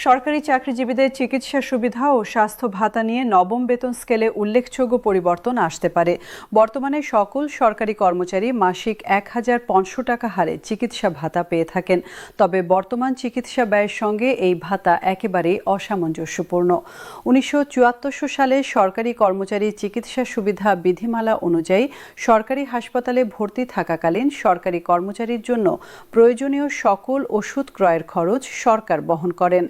সরকারি চাকরিজীবীদের চিকিৎসা সুবিধা ও স্বাস্থ্য ভাতা নিয়ে নবম বেতন স্কেলে উল্লেখযোগ্য পরিবর্তন আসতে পারে। বর্তমানে সকল সরকারি কর্মচারী মাসিক ১,৫০০ টাকা হারে চিকিৎসা ভাতা পেয়ে থাকেন। তবে বর্তমান চিকিৎসা ব্যয়ের সঙ্গে এই ভাতা একেবারেই অসামঞ্জস্যপূর্ণ। ১৯৭৪ সালে সরকারি কর্মচারী চিকিৎসা সুবিধা বিধিমালা অনুযায়ী সরকারি হাসপাতালে ভর্তি থাকাকালীন সরকারি কর্মচারীর জন্য প্রয়োজনীয় সকল ওষুধ ক্রয়ের খরচ সরকার বহন করেন।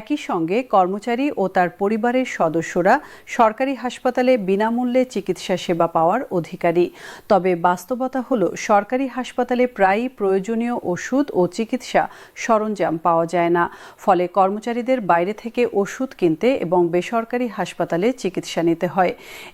একই সঙ্গে কর্মচারী ও তার পরিবারের সদস্যরা সরকারি হাসপাতালে বিনামূল্যে চিকিৎসা সেবা পাওয়ার অধিকারী। তবে বাস্তবতা হলো সরকারি হাসপাতালে প্রায়ই প্রয়োজনীয় ওষুধ ও চিকিৎসা সরঞ্জাম পাওয়া যায় না। ফলে কর্মচারীদের বাইরে থেকে ওষুধ কিনতে এবং বেসরকারি হাসপাতালে চিকিৎসা নিতে হয়।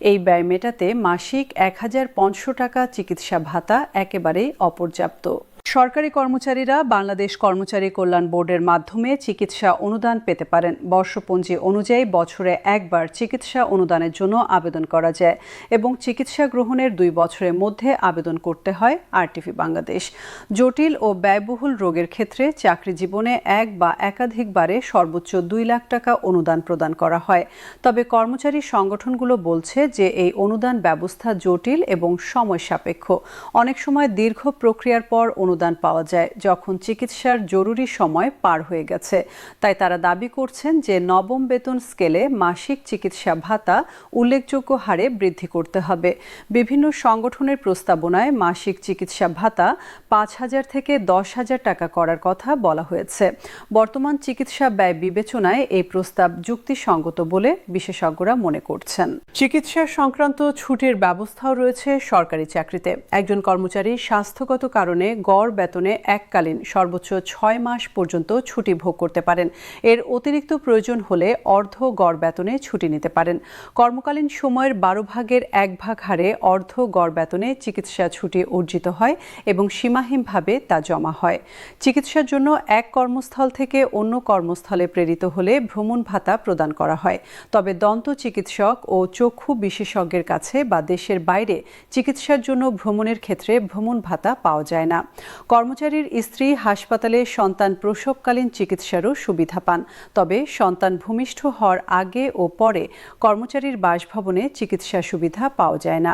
এই ব্যয় মেটাতে মাসিক ১,৫০০ টাকা চিকিৎসা ভাতা একেবারেই অপর্যাপ্ত। সরকারি কর্মচারীরা বাংলাদেশ কর্মচারী কল্যাণ বোর্ডের মাধ্যমে চিকিৎসা অনুদান পেতে পারেন। বর্ষপঞ্জি অনুযায়ী বছরে একবার চিকিৎসা অনুদানের জন্য আবেদন করা যায় এবং চিকিৎসা গ্রহণের ২ বছরের মধ্যে আবেদন করতে হয় RTV বাংলাদেশ। জটিল ও ব্যয়বহুল রোগের ক্ষেত্রে চাকরি জীবনে এক বা একাধিকবারে সর্বোচ্চ ২ লাখ টাকা অনুদান প্রদান করা হয়। তবে কর্মচারী সংগঠনগুলো বলছে যে এই অনুদান ব্যবস্থা জটিল এবং সময় সাপেক্ষ। অনেক সময় দীর্ঘ প্রক্রিয়ার পর অনুদান পাওয়া যায় যখন চিকিৎসার জরুরি সময় পার হয়ে গেছে। তাই তারা দাবি করছেন যে নবম বেতন স্কেলে মাসিক চিকিৎসা ভাতা উল্লেখযোগ্য হারে বৃদ্ধি করতে হবে। বিভিন্ন সংগঠনের প্রস্তাবনায় মাসিক চিকিৎসা ভাতা ৫,০০০ থেকে ১০,০০০ টাকা করার কথা বলা হয়েছে। বর্তমান চিকিৎসা ব্যয় বিবেচনায় এই প্রস্তাব যুক্তিসঙ্গত বলে বিশেষজ্ঞরা মনে করছেন। চিকিৎসা সংক্রান্ত ছুটির ব্যবস্থাও রয়েছে সরকারি চাকরিতে। একজন কর্মচারী স্বাস্থ্যগত কারণে গড় বেতনে এককালীন সর্বোচ্চ ৬ মাস পর্যন্ত ছুটি ভোগ করতে পারেন। এর অতিরিক্ত প্রয়োজন হলে অর্ধ গড় বেতনে ছুটি নিতে পারেন। কর্মকালীন সময়ের ১২ ভাগের ১ ভাগ হারে অর্ধ গড় বেতনে চিকিৎসা ছুটি অর্জিত হয় এবং সীমাহীনভাবে তা জমা হয়। চিকিৎসার জন্য এক কর্মস্থল থেকে অন্য কর্মস্থলে প্রেরিত হলে ভ্রমণ ভাতা প্রদান করা হয়। তবে দন্ত চিকিৎসক ও চক্ষু বিশেষজ্ঞের কাছে বা দেশের বাইরে চিকিৎসার জন্য ভ্রমণের ক্ষেত্রে ভ্রমণ ভাতা পাওয়া যায় না। কর্মচারীর স্ত্রী হাসপাতালে সন্তান প্রসবকালীন চিকিৎসারও সুবিধা পান। তবে সন্তান ভূমিষ্ঠ হওয়ার আগে ও পরে কর্মচারীর বাসভবনে চিকিৎসা সুবিধা পাওয়া যায় না।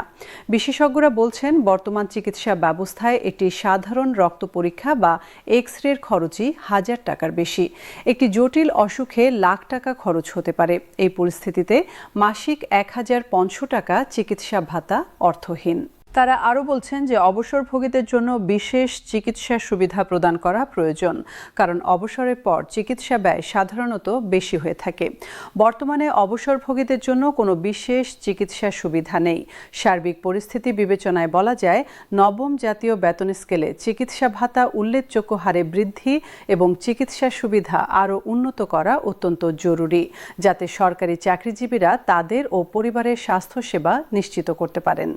বিশেষজ্ঞরা বলছেন বর্তমান চিকিৎসা ব্যবস্থায় একটি সাধারণ রক্ত পরীক্ষা বা এক্স-রের খরচই ১,০০০ টাকার বেশি। একটি জটিল অসুখে লাখ টাকা খরচ হতে পারে। এই পরিস্থিতিতে মাসিক ১,৫০০ টাকা চিকিৎসা ভাতা অর্থহীন। তারা আরও বলছেন যে অবসরভোগীদের জন্য বিশেষ চিকিৎসা সুবিধা প্রদান করা প্রয়োজন, কারণ অবসরের পর চিকিৎসা ব্যয় সাধারণত বেশি হয়ে থাকে। বর্তমানে অবসরভোগীদের জন্য কোনো বিশেষ চিকিৎসা সুবিধা নেই। সার্বিক পরিস্থিতি বিবেচনায় বলা যায় নবম জাতীয় বেতন স্কেলে চিকিৎসা ভাতা উল্লেখযোগ্য হারে বৃদ্ধি এবং চিকিৎসা সুবিধা আরও উন্নত করা অত্যন্ত জরুরি, যাতে সরকারি চাকরিজীবীরা তাদের ও পরিবারের স্বাস্থ্যসেবা নিশ্চিত করতে পারেন।